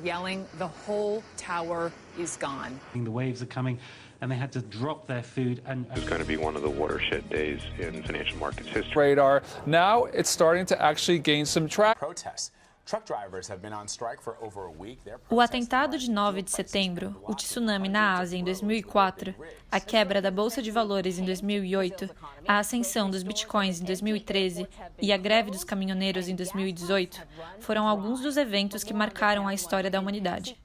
Yelling, the whole tower is gone. The waves are coming and they had to drop their food and It's going to be one of the watershed days in financial markets history. Radar. Now it's starting to actually gain some traction. Protests. Truck drivers have been on strike for over a week. O atentado de 9 de setembro, o tsunami na Ásia em 2004, a quebra da Bolsa de Valores em 2008, a ascensão dos bitcoins em 2013 e a greve dos caminhoneiros em 2018 foram alguns dos eventos que marcaram a história da humanidade.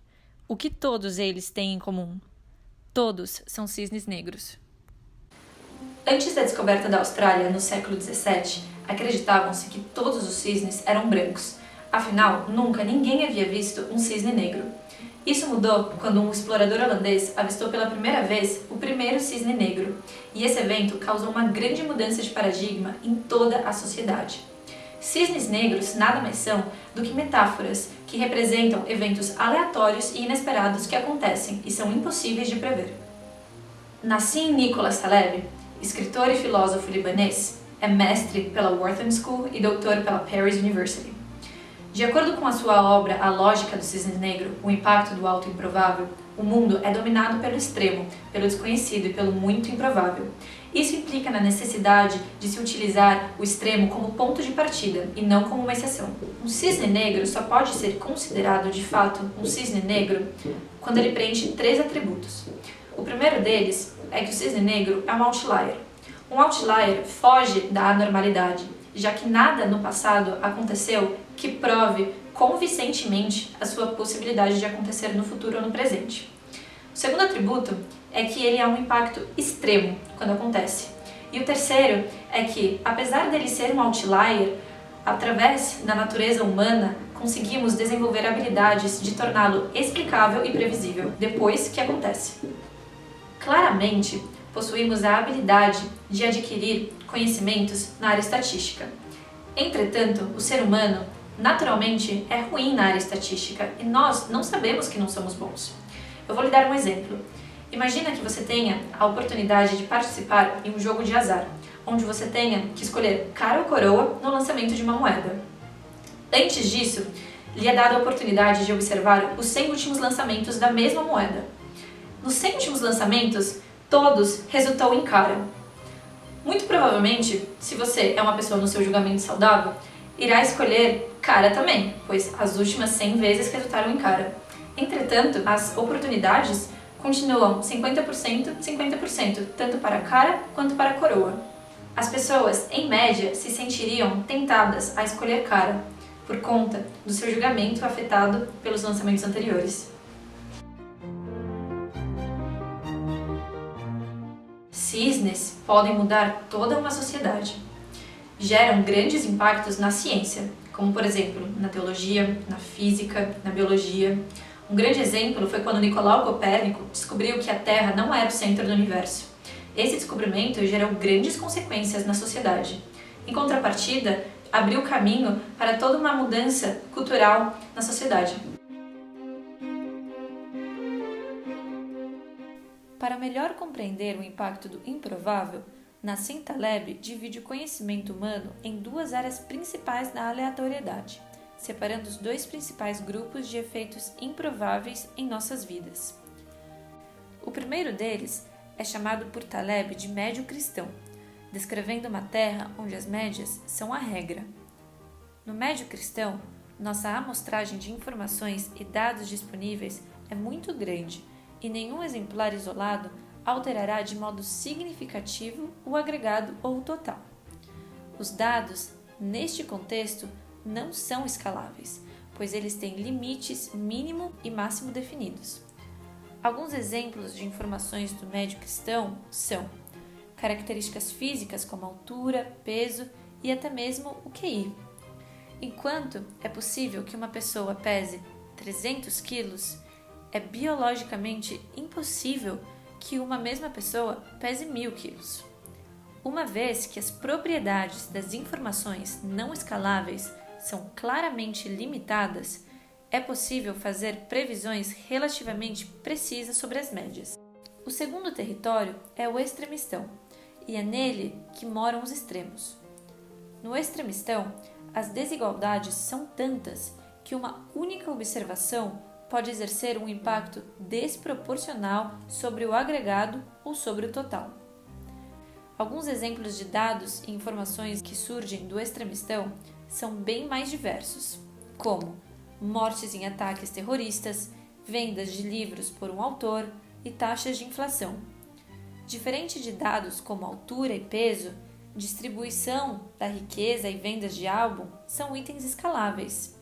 O que todos eles têm em comum? Todos são cisnes negros. Antes da descoberta da Austrália, no século XVII, acreditavam-se que todos os cisnes eram brancos. Afinal, nunca ninguém havia visto um cisne negro. Isso mudou quando um explorador holandês avistou pela primeira vez o primeiro cisne negro, e esse evento causou uma grande mudança de paradigma em toda a sociedade. Cisnes negros nada mais são do que metáforas que representam eventos aleatórios e inesperados que acontecem e são impossíveis de prever. Nassim Nicholas Taleb, escritor e filósofo libanês, é mestre pela Wharton School e doutor pela Paris University. De acordo com a sua obra A Lógica do Cisne Negro, o impacto do alto improvável, o mundo é dominado pelo extremo, pelo desconhecido e pelo muito improvável. Isso implica na necessidade de se utilizar o extremo como ponto de partida e não como uma exceção. Um cisne negro só pode ser considerado de fato um cisne negro quando ele preenche 3 atributos. O primeiro deles é que o cisne negro é um outlier. Um outlier foge da anormalidade, já que nada no passado aconteceu que prove convincentemente a sua possibilidade de acontecer no futuro ou no presente. O segundo atributo é que ele é um impacto extremo quando acontece. E o terceiro é que, apesar dele ser um outlier, através da natureza humana, conseguimos desenvolver habilidades de torná-lo explicável e previsível depois que acontece. Claramente, possuímos a habilidade de adquirir conhecimentos na área estatística. Entretanto, o ser humano, naturalmente, é ruim na área estatística e nós não sabemos que não somos bons. Eu vou lhe dar um exemplo. Imagina que você tenha a oportunidade de participar em um jogo de azar, onde você tenha que escolher cara ou coroa no lançamento de uma moeda. Antes disso, lhe é dada a oportunidade de observar os 100 últimos lançamentos da mesma moeda. Nos 100 últimos lançamentos, todos resultou em cara. Muito provavelmente, se você é uma pessoa no seu julgamento saudável, irá escolher cara também, pois as últimas 100 vezes resultaram em cara. Entretanto, as oportunidades continuam 50%, 50%, tanto para cara quanto para coroa. As pessoas, em média, se sentiriam tentadas a escolher cara, por conta do seu julgamento afetado pelos lançamentos anteriores. Cisnes podem mudar toda uma sociedade. Geram grandes impactos na ciência, como por exemplo na teologia, na física, na biologia. Um grande exemplo foi quando Nicolau Copérnico descobriu que a Terra não era o centro do universo. Esse descobrimento gerou grandes consequências na sociedade. Em contrapartida, abriu caminho para toda uma mudança cultural na sociedade. Para melhor compreender o impacto do improvável, Nassim Taleb divide o conhecimento humano em 2 áreas principais da aleatoriedade, separando os 2 principais grupos de efeitos improváveis em nossas vidas. O primeiro deles é chamado por Taleb de médio cristão, descrevendo uma terra onde as médias são a regra. No médio cristão, nossa amostragem de informações e dados disponíveis é muito grande e nenhum exemplar isolado alterará de modo significativo o agregado ou o total. Os dados, neste contexto, não são escaláveis, pois eles têm limites mínimo e máximo definidos. Alguns exemplos de informações do médio cristão são características físicas como altura, peso e até mesmo o QI. Enquanto é possível que uma pessoa pese 300 quilos, é biologicamente impossível que uma mesma pessoa pese 1000 quilos. Uma vez que as propriedades das informações não escaláveis são claramente limitadas, é possível fazer previsões relativamente precisas sobre as médias. O segundo território é o extremistão, e é nele que moram os extremos. No extremistão, as desigualdades são tantas que uma única observação pode exercer um impacto desproporcional sobre o agregado ou sobre o total. Alguns exemplos de dados e informações que surgem do extremistão são bem mais diversos, como mortes em ataques terroristas, vendas de livros por um autor e taxas de inflação. Diferente de dados como altura e peso, distribuição da riqueza e vendas de álbum são itens escaláveis.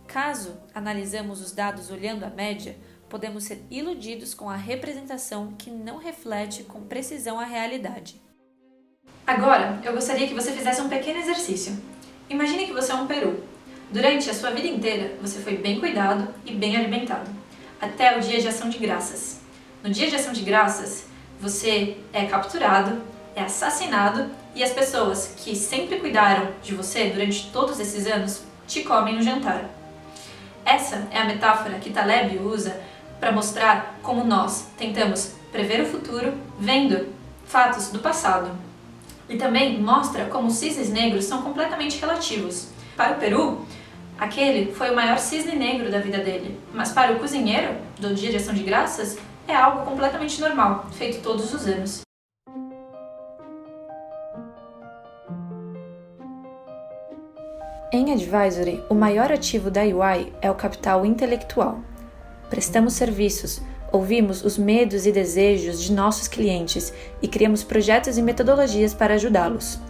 Caso analisamos os dados olhando a média, podemos ser iludidos com a representação que não reflete com precisão a realidade. Agora, eu gostaria que você fizesse um pequeno exercício. Imagine que você é um peru. Durante a sua vida inteira, você foi bem cuidado e bem alimentado, até o dia de ação de graças. No dia de ação de graças, você é capturado, é assassinado e as pessoas que sempre cuidaram de você durante todos esses anos te comem no jantar. Essa é a metáfora que Taleb usa para mostrar como nós tentamos prever o futuro vendo fatos do passado. E também mostra como os cisnes negros são completamente relativos. Para o Peru, aquele foi o maior cisne negro da vida dele, mas para o cozinheiro do Dia de Ação de Graças é algo completamente normal, feito todos os anos. Em Advisory, o maior ativo da UI é o capital intelectual. Prestamos serviços, ouvimos os medos e desejos de nossos clientes e criamos projetos e metodologias para ajudá-los.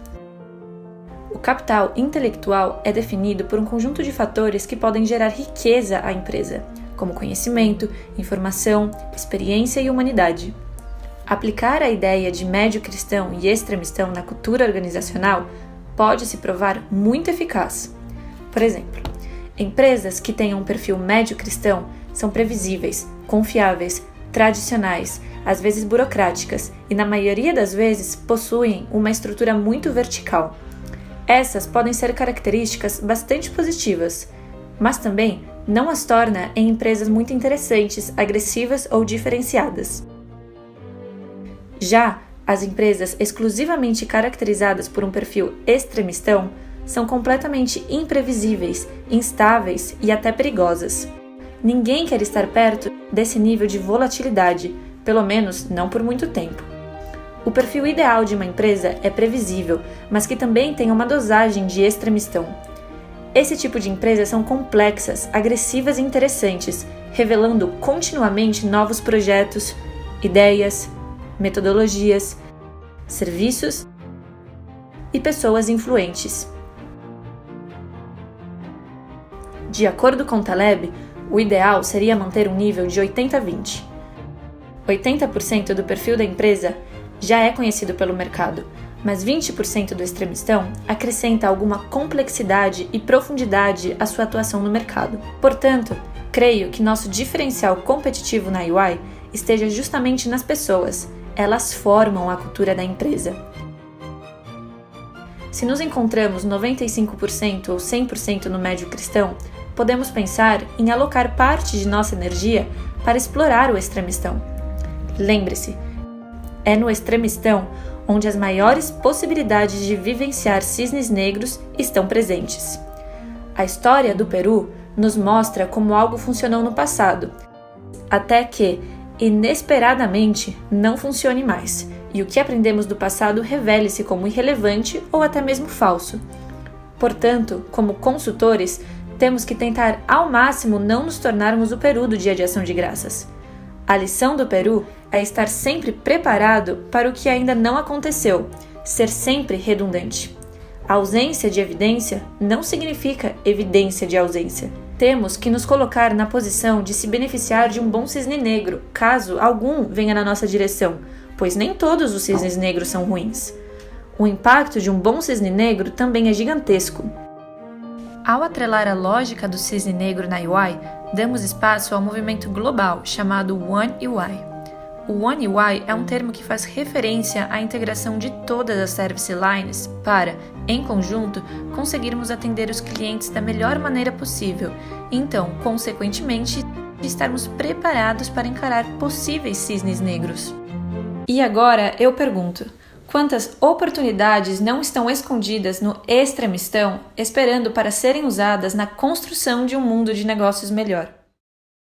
O capital intelectual é definido por um conjunto de fatores que podem gerar riqueza à empresa, como conhecimento, informação, experiência e humanidade. Aplicar a ideia de médio cristão e extremistão na cultura organizacional pode se provar muito eficaz. Por exemplo, empresas que tenham um perfil médio cristão são previsíveis, confiáveis, tradicionais, às vezes burocráticas e, na maioria das vezes, possuem uma estrutura muito vertical. Essas podem ser características bastante positivas, mas também não as torna em empresas muito interessantes, agressivas ou diferenciadas. Já as empresas exclusivamente caracterizadas por um perfil extremistão são completamente imprevisíveis, instáveis e até perigosas. Ninguém quer estar perto desse nível de volatilidade, pelo menos não por muito tempo. O perfil ideal de uma empresa é previsível, mas que também tem uma dosagem de extremistão. Esse tipo de empresas são complexas, agressivas e interessantes, revelando continuamente novos projetos, ideias, metodologias, serviços e pessoas influentes. De acordo com Taleb, o ideal seria manter um nível de 80-20. 80% do perfil da empresa já é conhecido pelo mercado, mas 20% do extremistão acrescenta alguma complexidade e profundidade à sua atuação no mercado. Portanto, creio que nosso diferencial competitivo na UI esteja justamente nas pessoas. Elas formam a cultura da empresa. Se nos encontramos 95% ou 100% no médio cristão, podemos pensar em alocar parte de nossa energia para explorar o extremistão. Lembre-se, é no extremistão onde as maiores possibilidades de vivenciar cisnes negros estão presentes. A história do Peru nos mostra como algo funcionou no passado, até que, inesperadamente, não funcione mais, e o que aprendemos do passado revele-se como irrelevante ou até mesmo falso. Portanto, como consultores, temos que tentar ao máximo não nos tornarmos o Peru do Dia de Ação de Graças. A lição do Peru é estar sempre preparado para o que ainda não aconteceu, ser sempre redundante. A ausência de evidência não significa evidência de ausência. Temos que nos colocar na posição de se beneficiar de um bom cisne negro, caso algum venha na nossa direção, pois nem todos os cisnes negros são ruins. O impacto de um bom cisne negro também é gigantesco. Ao atrelar a lógica do cisne negro na UI, damos espaço ao movimento global chamado One UI. O One UI é um termo que faz referência à integração de todas as service lines para, em conjunto, conseguirmos atender os clientes da melhor maneira possível e, então, consequentemente, estarmos preparados para encarar possíveis cisnes negros. E agora eu pergunto: quantas oportunidades não estão escondidas no extremistão, esperando para serem usadas na construção de um mundo de negócios melhor?